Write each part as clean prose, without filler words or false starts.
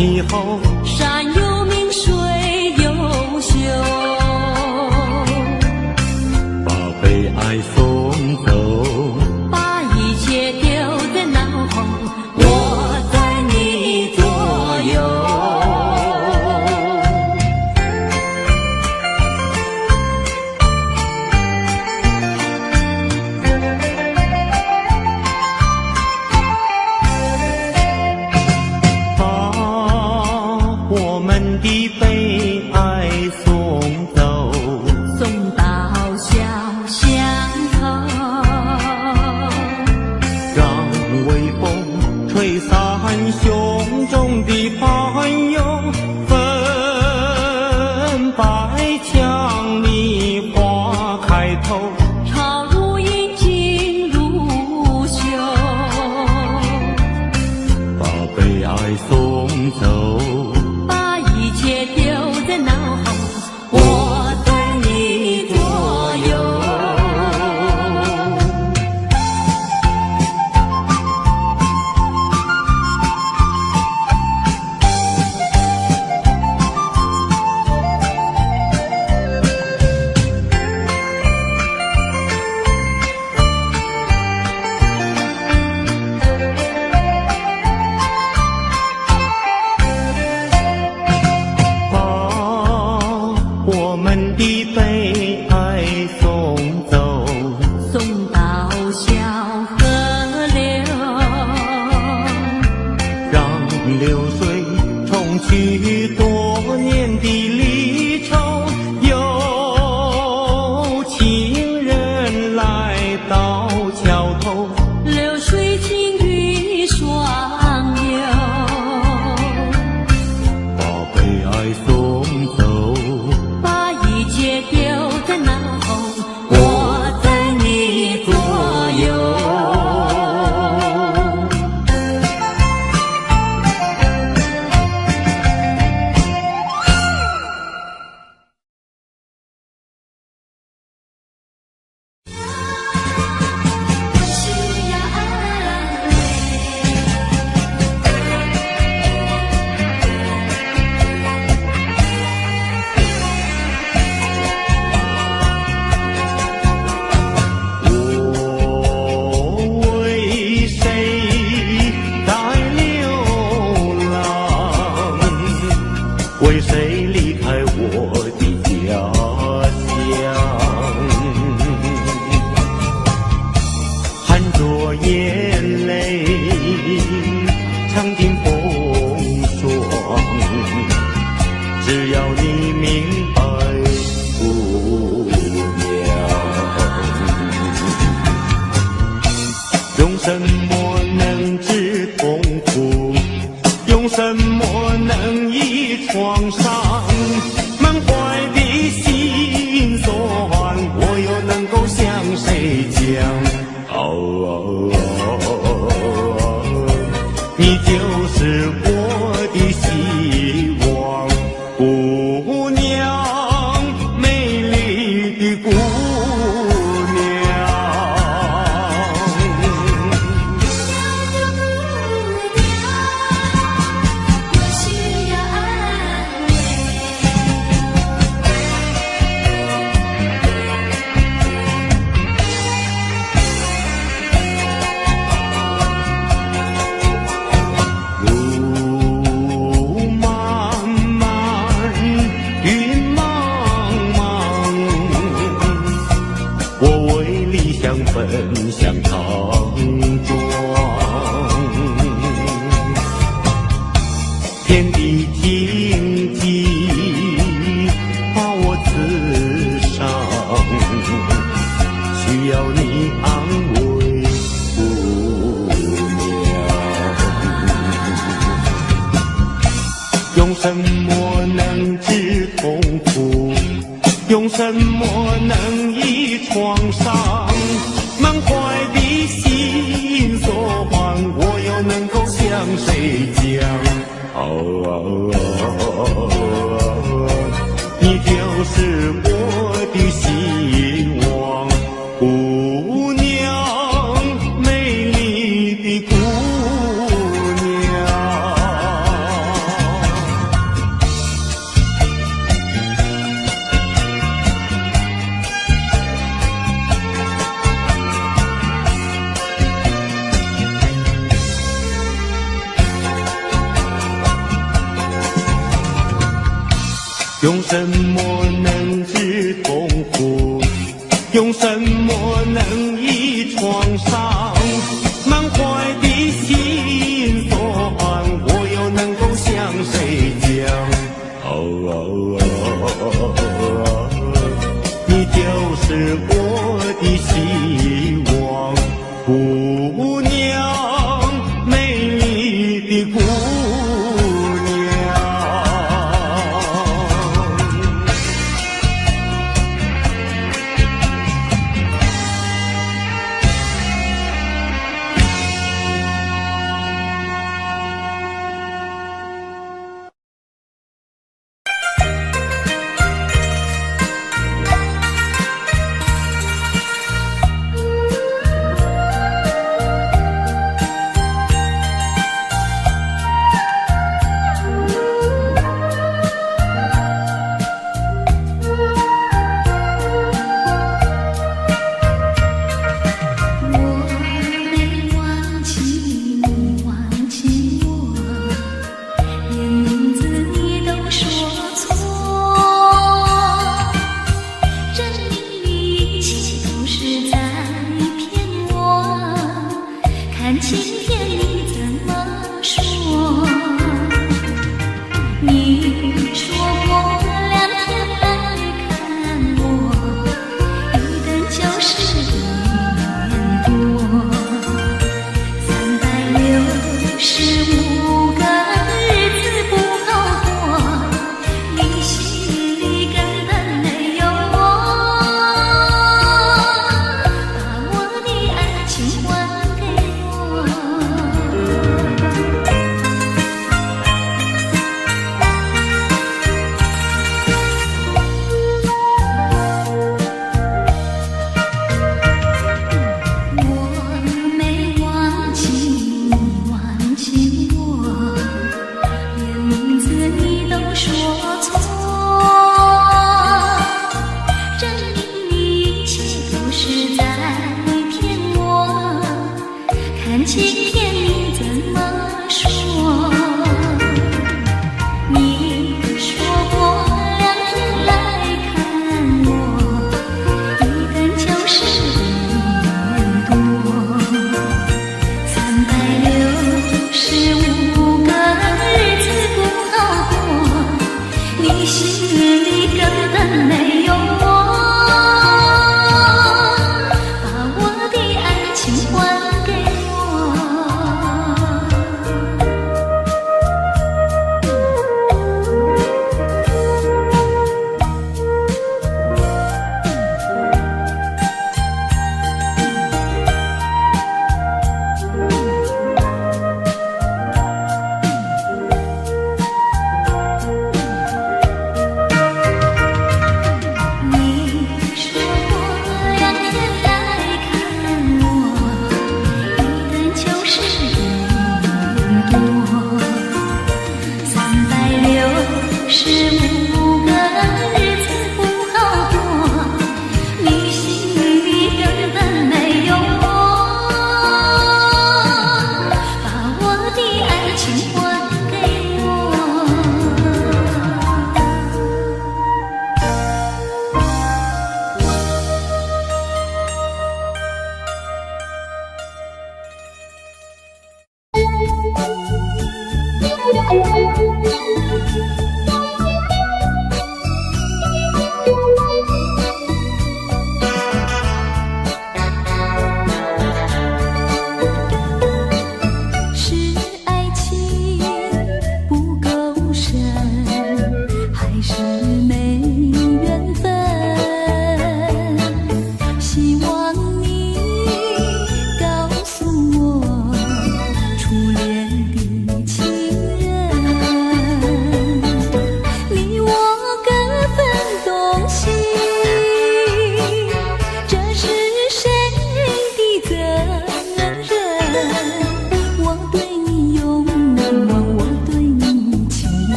气候，山有名，水有秀，把悲哀送走，把一切丢在脑后，我在你左右。的悲哀送走，送到小巷头，让微风吹散胸中的烦忧，粉白墙里花开头，朝如饮，镜如绣，把悲哀送走，一切丢在脑后，我在你左右。我们的悲哀送走，送到小河流，让流水冲去多年的离愁，有情人来到桥头，流水轻于双流，把悲哀送走，一切丢在脑后，我在你左右。为谁离开我的家乡？含着眼泪，尝尽风霜。只要你明白，姑娘，用什么能治痛苦？用什么能医创伤？满怀的心酸，我又能够向谁讲？你就是我的希望，姑娘，美丽的姑娘。奔向唐庄，天地荆棘把我刺伤，需要你安慰，姑娘。用什么能治痛苦？用什么能医创伤？满怀的心酸，我又能够向谁讲？你就是我的希望，姑娘，美丽的姑娘。用什么能治痛苦？用什么能医创伤？满怀的心酸，我又能够向谁讲？你就是我的希望，姑娘，美丽的姑娘。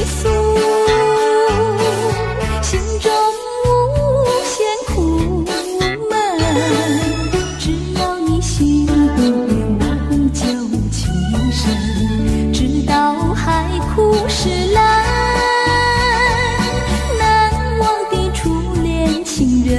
诉，心中无限苦闷。只要你心不变，我就情深，直到海枯石烂。难忘的初恋情人。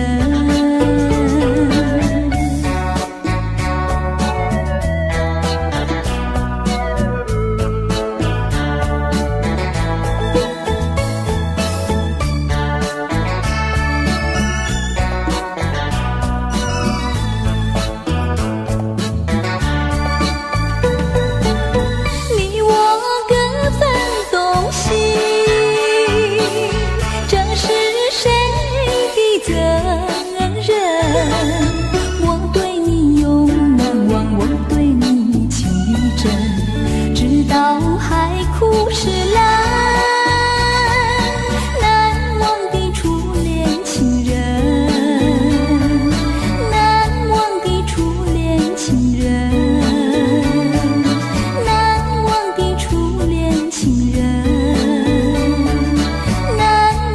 我对你永难忘，我对你情真，直到海枯石烂。难忘的初恋情人，难忘的初恋情人，难忘的初恋情人，难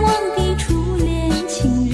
忘的初恋情人。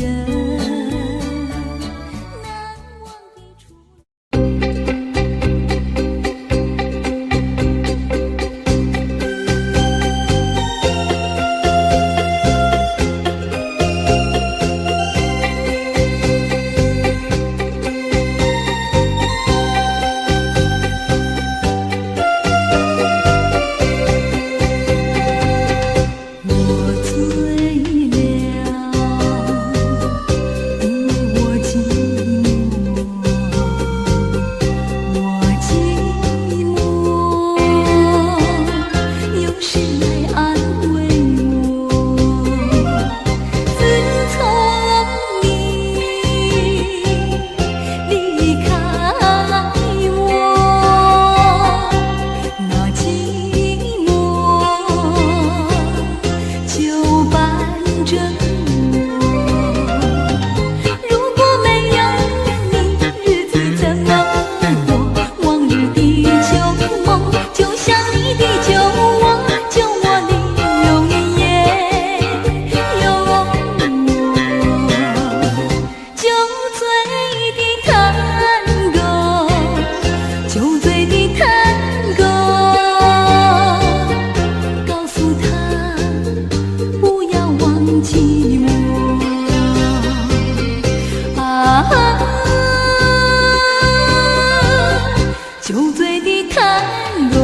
酒醉的探戈。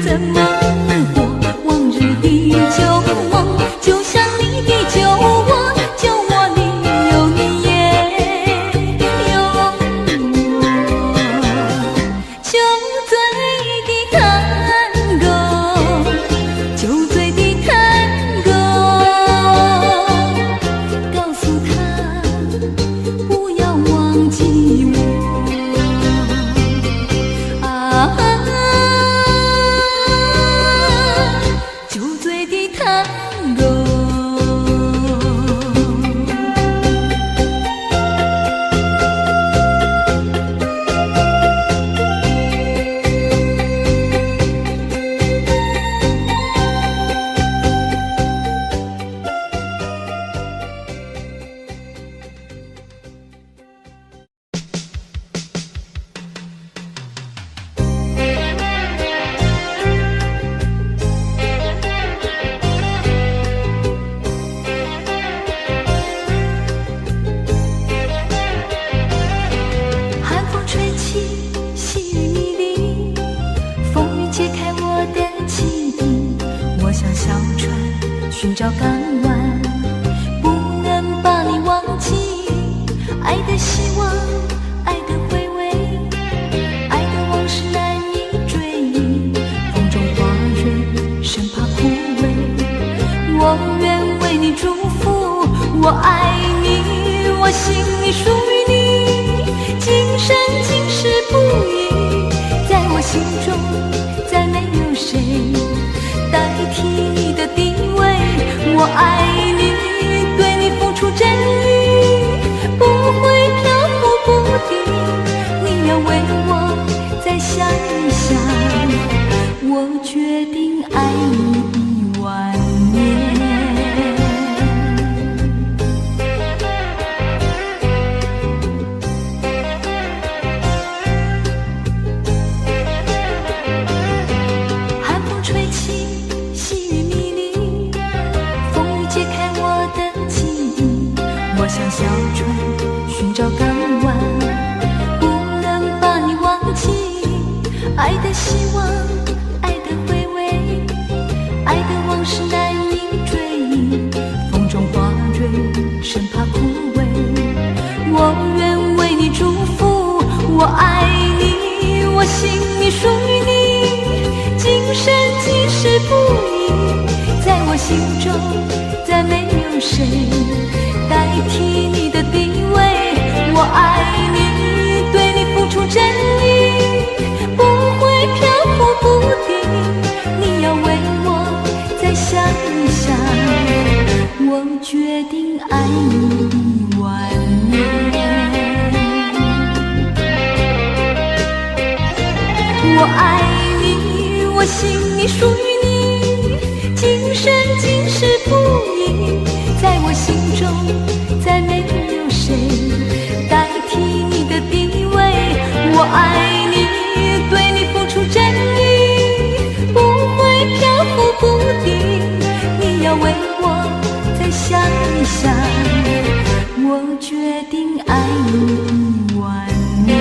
怎么过往日的旧梦？就像你的酒窝，酒窝里有你也有我。酒醉的探戈，酒醉的探戈，我爱你，我心里属于你，今生今世不移，在我心中再没有谁代替你的地位。我爱你，对你付出真意，不会漂浮不定，你要为我再想一想，我决定爱你10000年。寒风吹起，细雨迷离，风雨揭开我的记忆。我像小船寻找港湾，不能把你忘记。爱的希望，爱的回味，爱的往事难以追忆。风中花蕊，生怕枯萎。我愿为你祝福，我爱你，我心里属于你，今生今世不移，在我心中再没有谁代替你的地位。我爱你，对你付出真意，不会漂浮不定，你要为我再想一想，我决定爱你10000年。我爱你，我心里属于你，今生今世不移，在我心中再没有谁代替你的地位。我爱你，对你付出真意，不会漂浮不定，你要为我再想一想，我决定爱你10000年。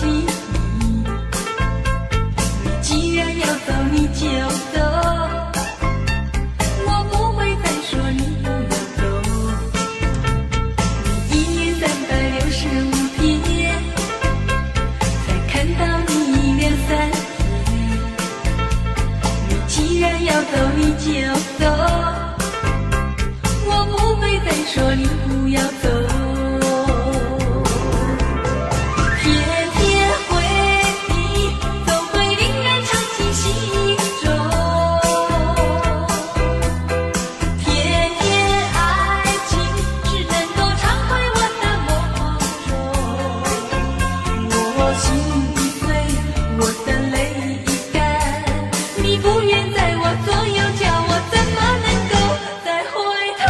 起你。你既然要走，你就走，我不会再说你不要走。你1年365天，才看到你2、3天。你既然要走，你就走，我不会再说你不要走。天天回忆，总会令人常记心中。天天爱情只能够常回我的梦中。我心已碎，我的泪已干，你不愿在我左右，叫我怎么能够再回头？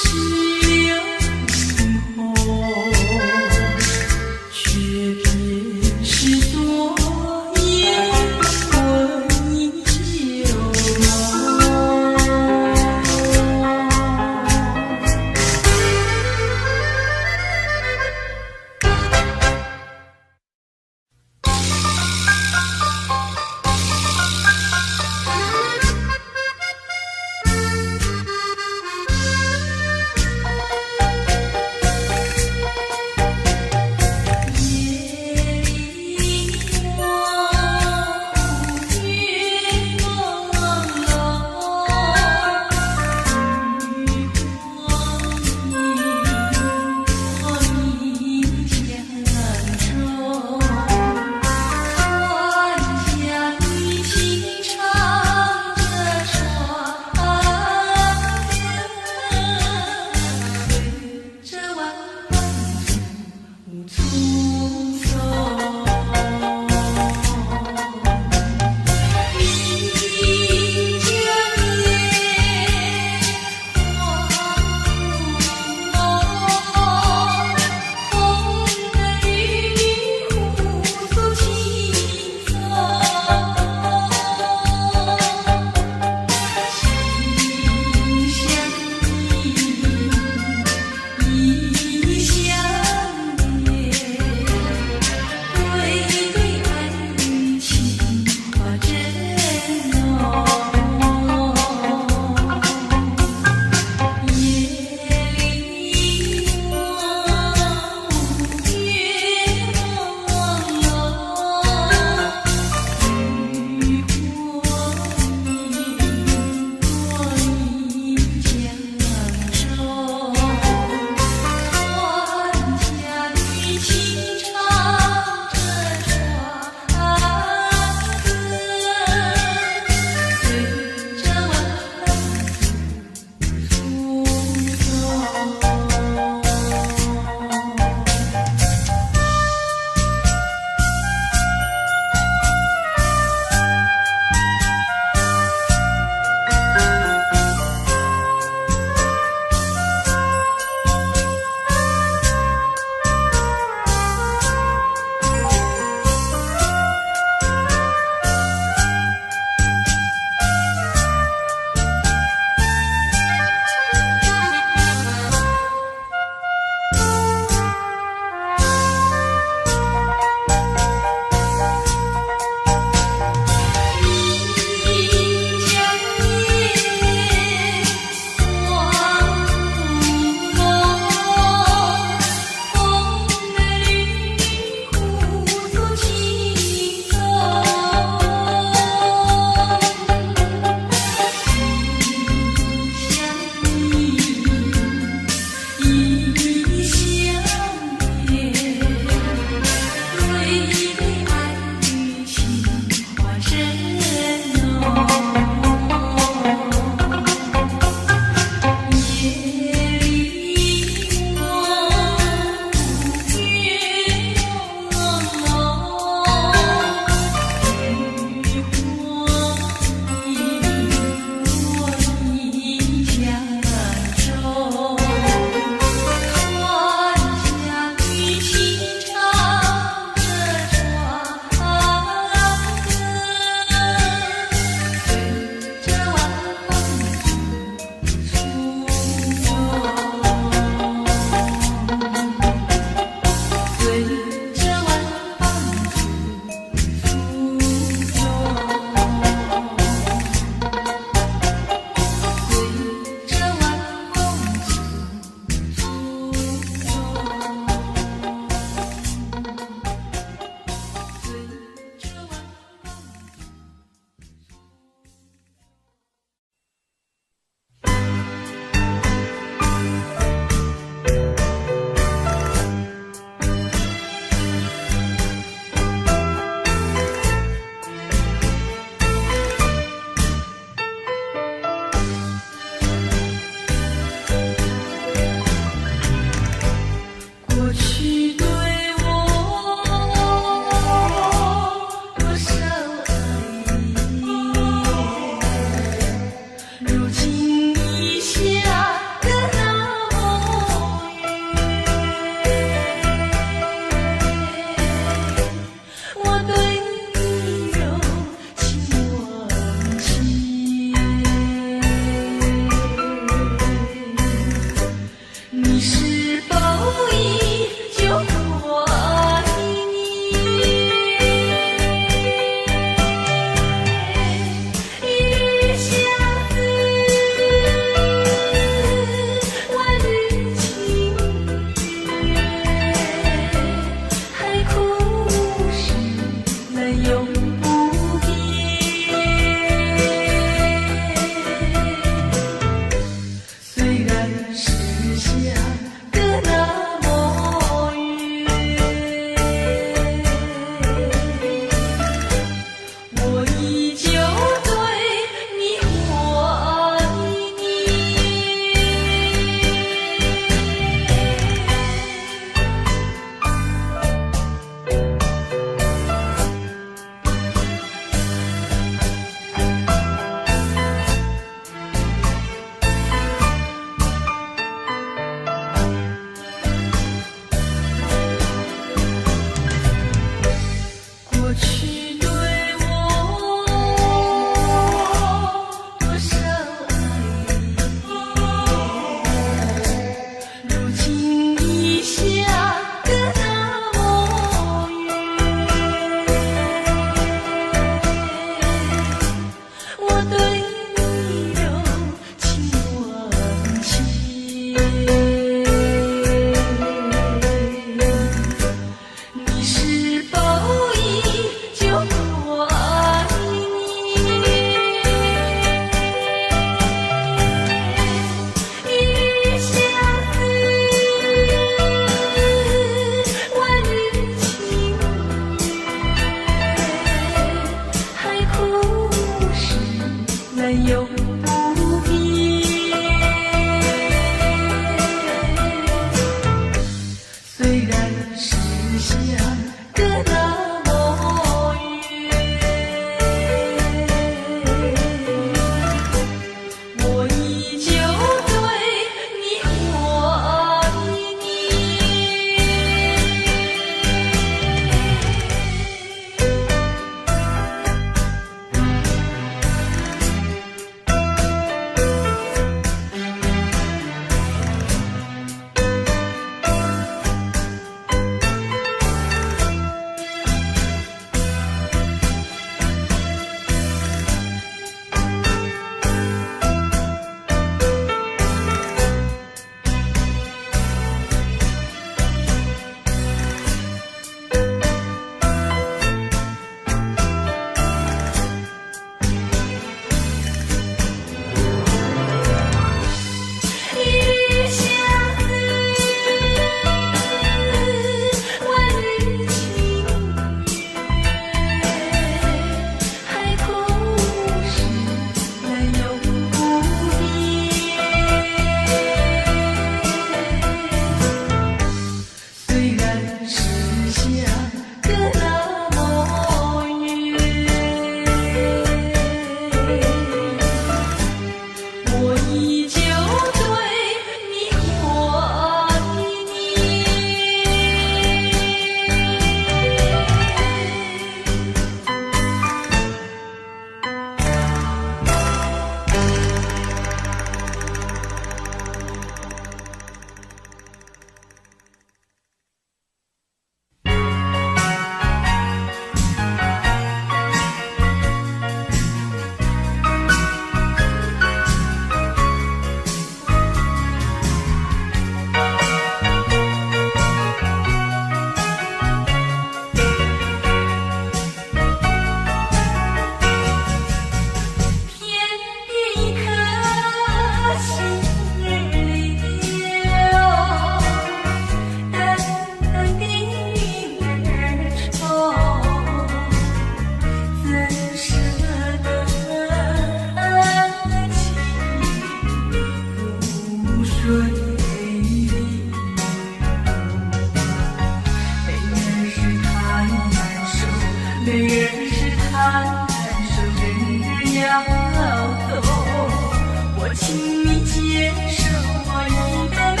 请你接受我一个美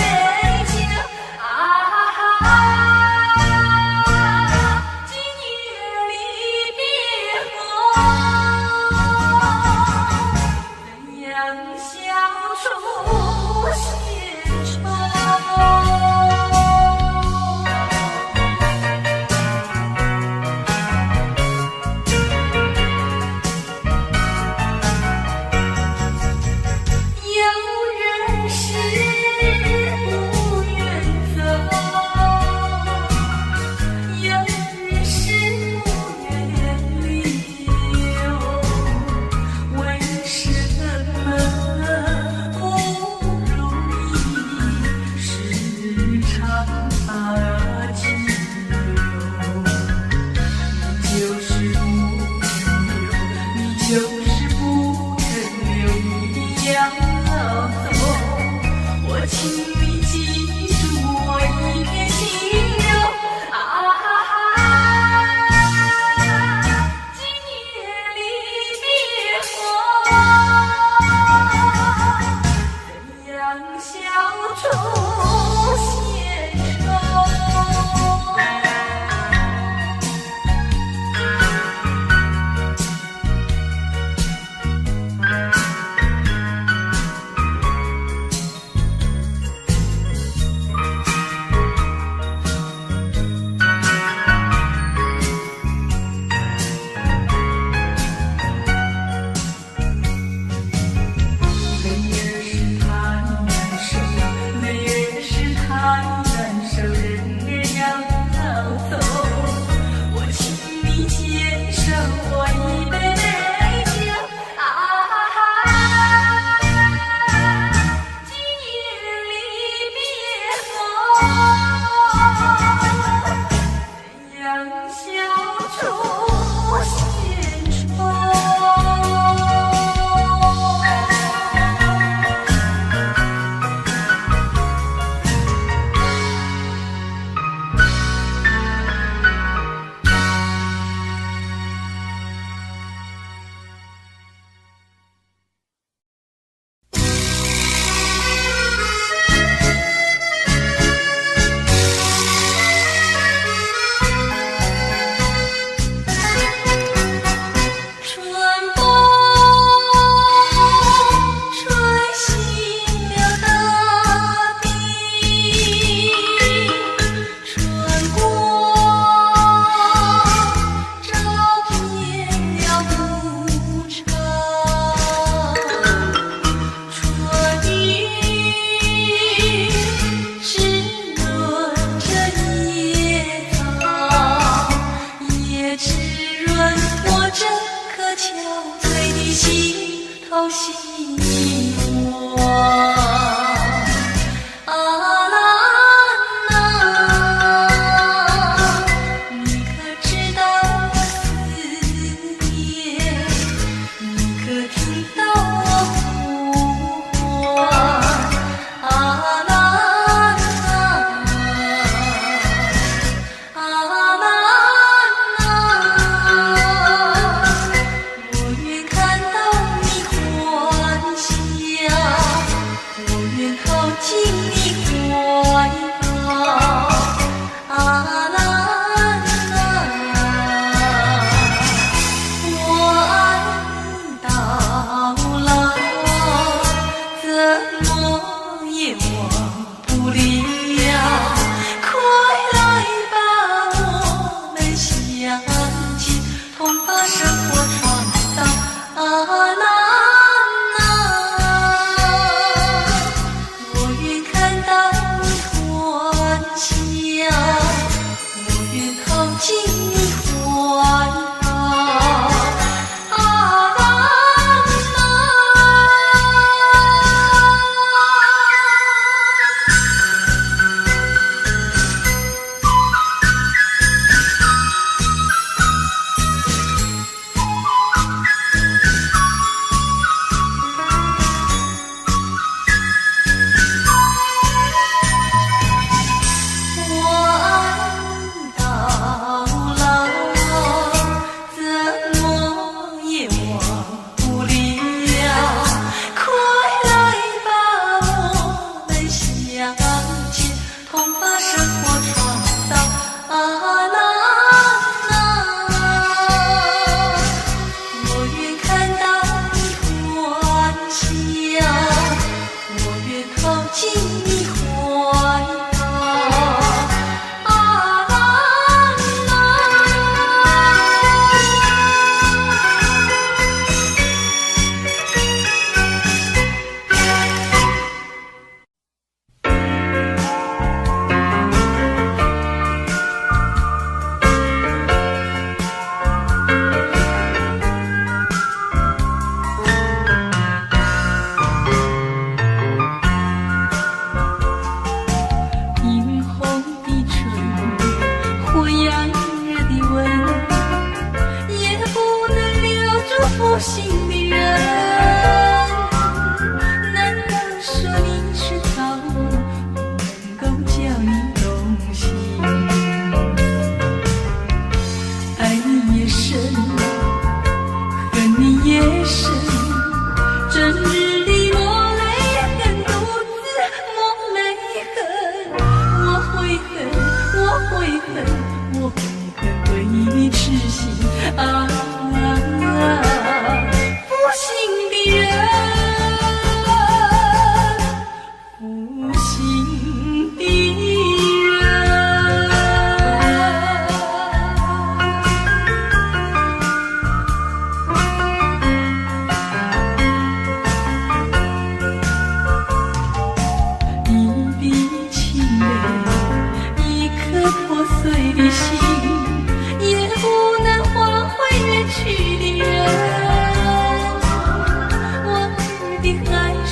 景今夜离别后，怎样消除闲愁？就是不肯留你要走，我请你记住我一片心留今夜离别后，怎样消除闲愁？泪儿是他难受，泪儿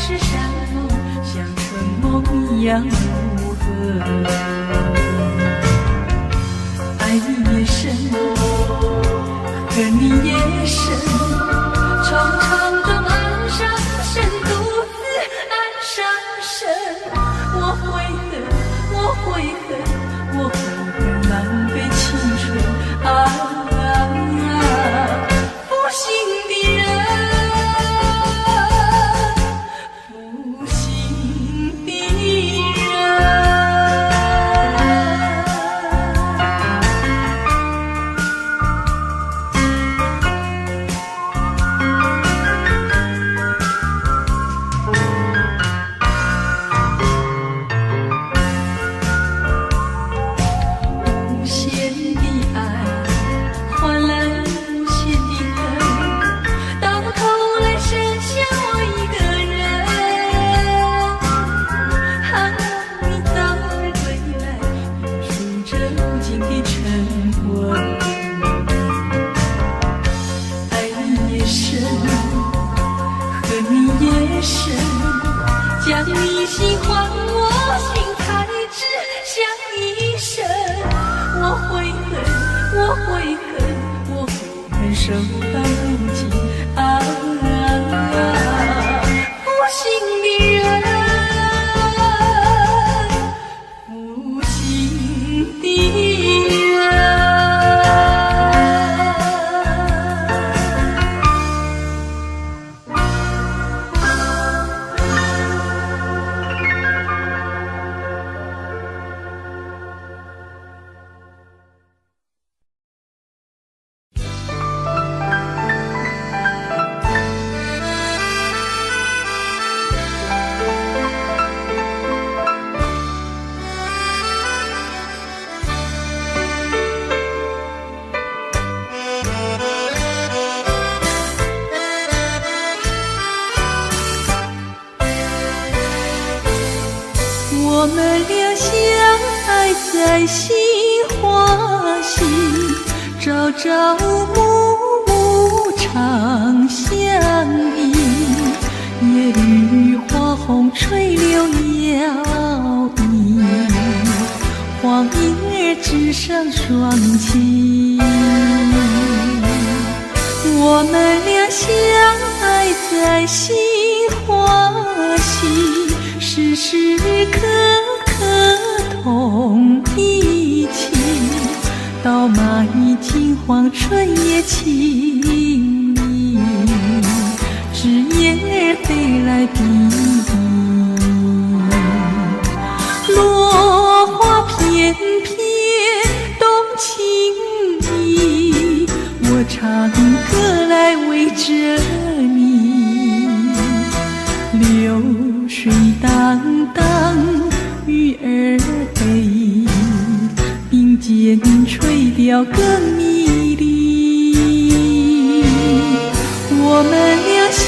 是山盟，像春梦一样如何？爱你也深，恨你也深，长长的岸上深，独自岸上深。我悔恨，我悔恨，我悔恨浪费青春啊！负心的人，负心的人。无限的爱换来无限的恨，到头来剩下我一个人。盼望你早日归来，数着无尽的晨昏。爱你也深，恨你也深，将你心还我心，才知想一生。我悔恨，我悔恨，我悔恨守到如今啊！负心的人，负心的人。我们俩相爱在杏花溪，朝朝暮暮常相依。夜雨花红吹柳摇曳，黄莺儿枝上双栖。我们俩相爱在杏花溪，时时刻刻同一起，稻马已金黄，春也清明，枝叶儿飞来比比，落花片片动情意，我唱歌来为着你。流水荡荡，鱼儿飞，并肩垂钓更迷离。我们俩相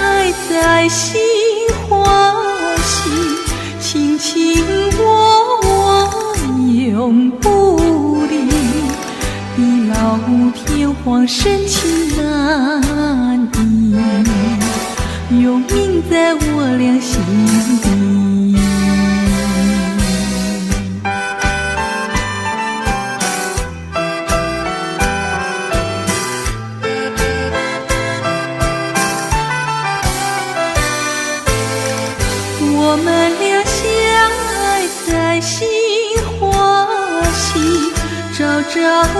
爱在杏花溪，卿卿我我永不离。地老天荒，深情难移，永铭在我俩心底。我们俩相爱在杏花溪，朝朝暮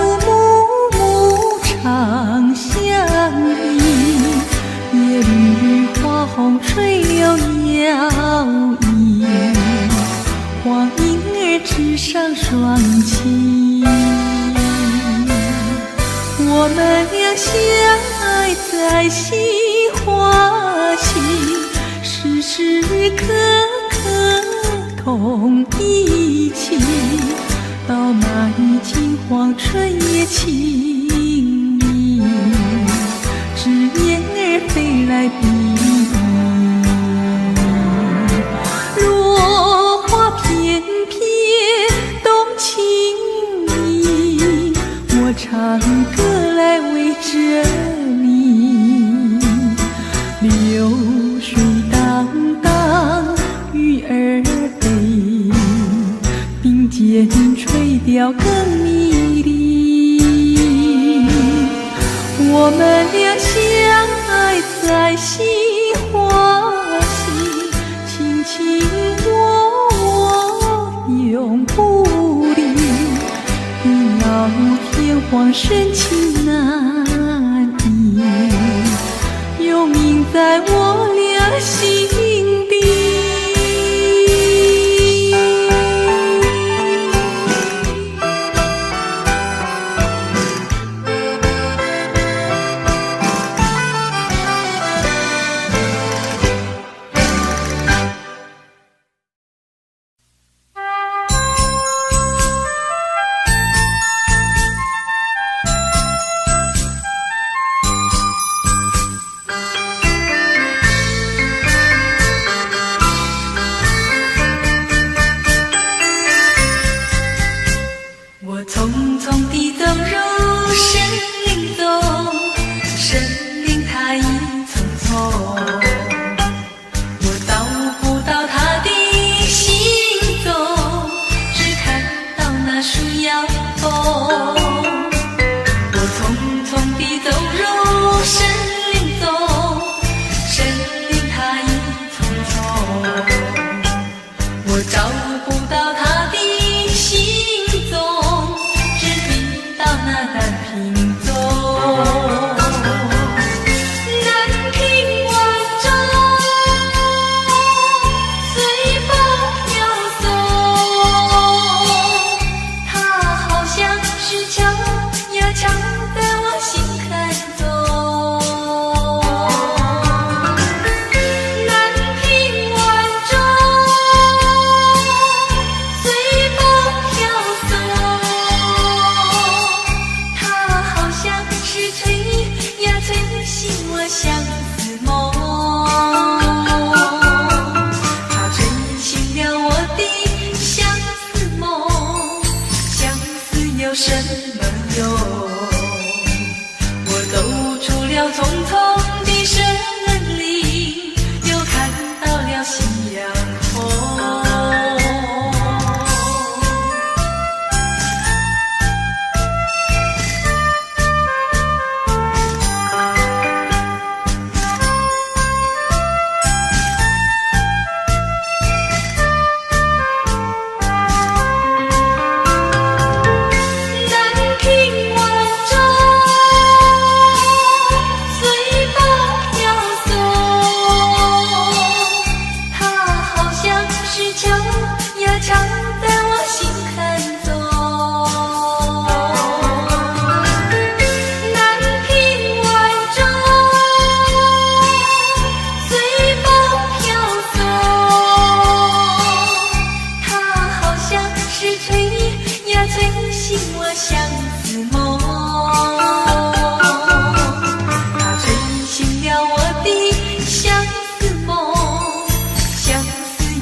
暮常相依。夜雨花红吹柳摇曳，黄莺儿枝上双栖。我们俩相爱在杏花溪，时时刻刻同一起，稻马已金黄，春也清明，枝叶儿飞来比比，落花片片动情意，我唱歌来为着你。流水荡间吹调更迷离。我们俩相爱在杏花溪，卿卿我我永不离。要天荒深情难移，永铭在我俩心底。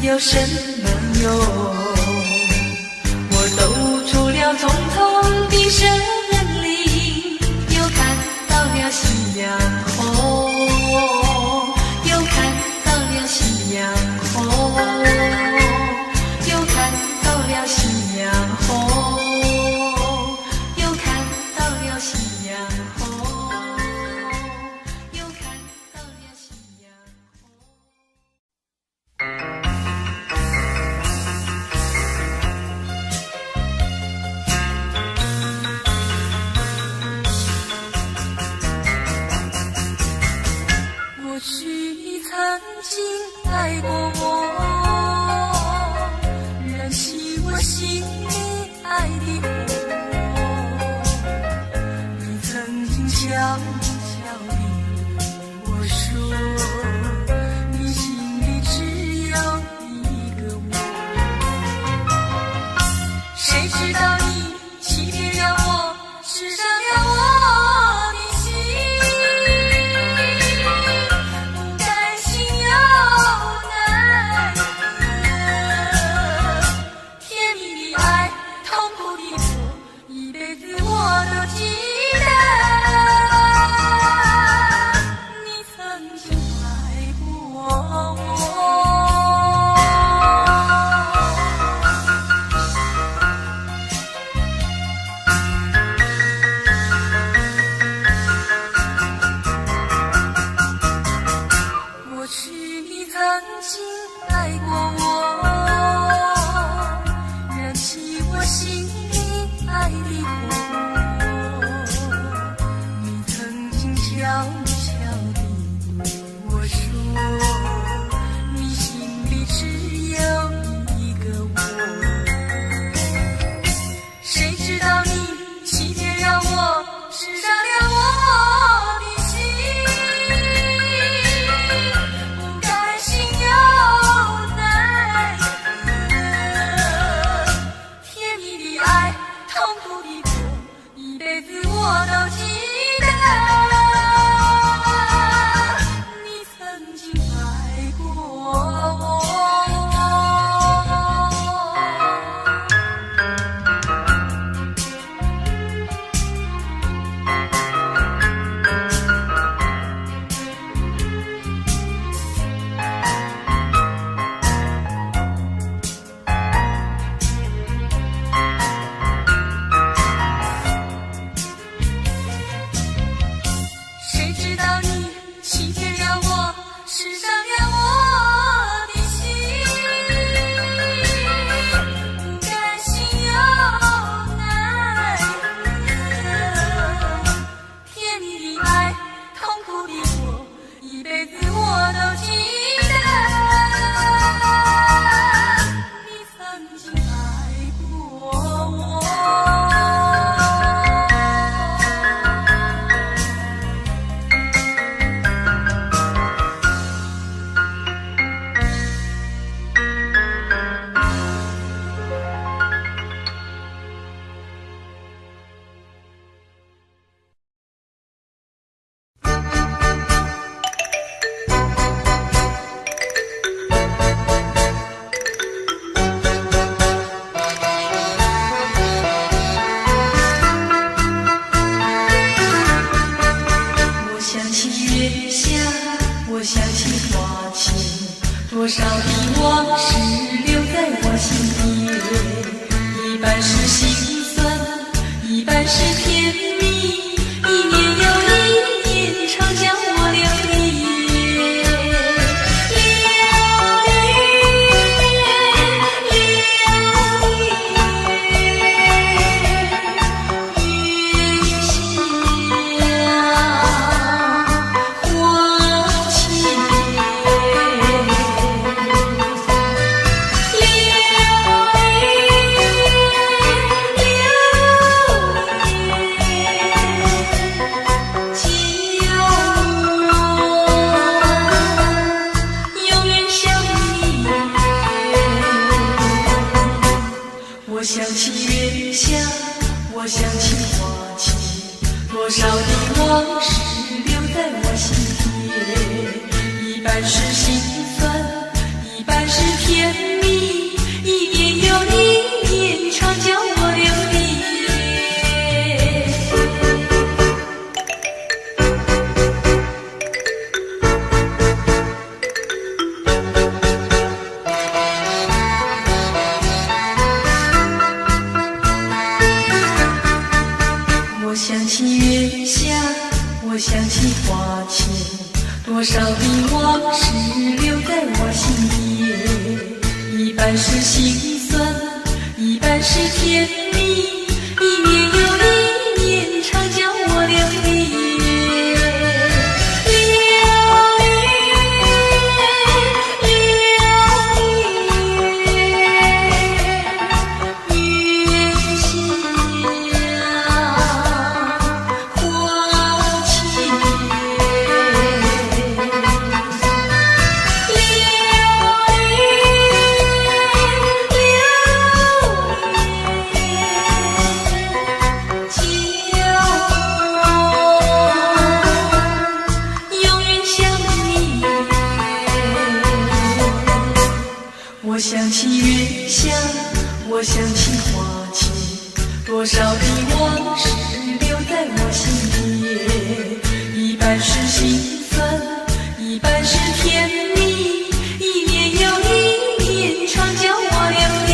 有什么用？我走出了重重的森林，又看到了夕阳红，又看到了夕阳红，又看到了夕阳红，又看到了夕阳红，又看到了夕阳红。或许你曾经爱过我，燃起我心里爱的火。你曾经悄悄地对我说，你心里只有一个我。谁知道你欺骗了我，刺伤了我。爱过我，燃起我心里爱的火。你曾经悄悄地对我说，你心里只有一个我。谁知道你欺骗让我失伤了我的心，不甘心又奈何，甜蜜的爱，痛苦的过，一辈子我都记得。你曾经爱过我。谁知道你欺骗让我失伤了我的心，不甘心又奈何，甜蜜的爱，痛苦的过，一辈子我都记得。你曾经爱过我。我想起月下，我想起花前，多少的往事留在我心底，一半是心酸，一半是甜蜜，一年又一年，常将我流离。我想起月下，我想起花前，多少的往事留在我心底，一半是心酸，一半是甜蜜，一年又一年，常将我流离。我想起月下，我想起花前，多少的往事留在我心底，一半是心酸，一半是甜蜜，一年又一年，常将我流离。我想起月下，我想起花前，多少的往事留在我心底，一半是心酸，一半是甜蜜，一年又一年，常将我流离。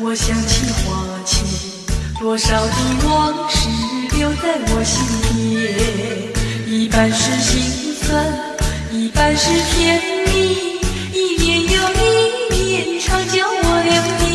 我想起花前多少的往事留在我心田，一半是心酸，一半是甜蜜，一年又一年，常叫我留恋。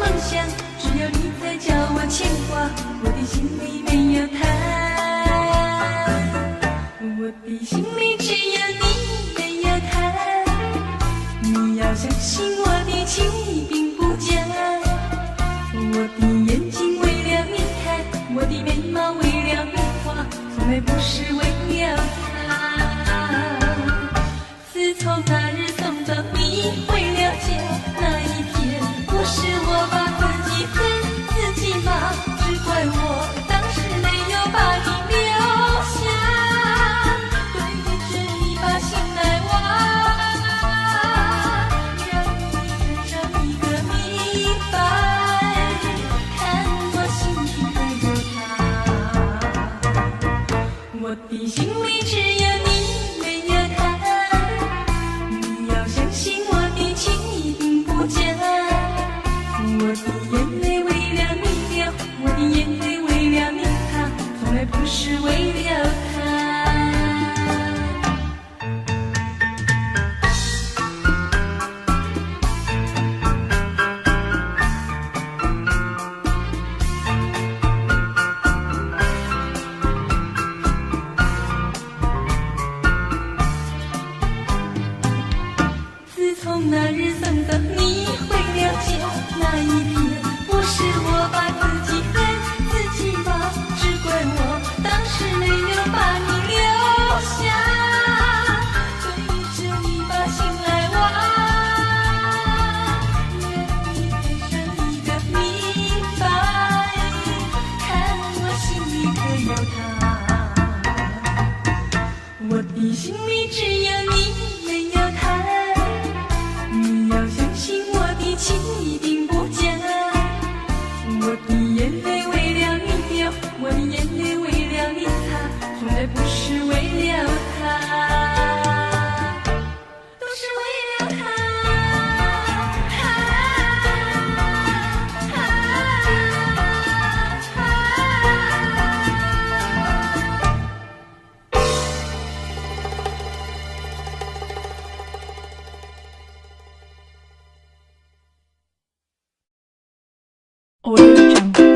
梦想，只有你在叫我牵挂，我的心里没有他，我的心里只有你没有他。你要相信我的情意并不假，我的眼睛为了你看，我的眉毛为了你画，从来不是为了他。自从那日送走你回了家，那一天不是我把自己恨自己骂，只怪我当时没有把你留下，对着你把心来挖，让你看上一个明白，看我心里没有他，我的心里只有你没有他。你要相信我的情意并不假，我的眼泪为了你流，我的眼泪为了你擦，从来不是为了他。自从那日送走你回了家，那一天不是我把自己恨自己骂，只怪我当时没有把你留下，对着你把心来挖，让你看上一个明白，看我心里可有他，我的心里只有你没有他。你要相信我的情意并不假，我的眼泪为了你流，我的眼泪为了你擦，从来不是为了他，都是为了他。Audio Jungle.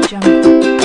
Jungle.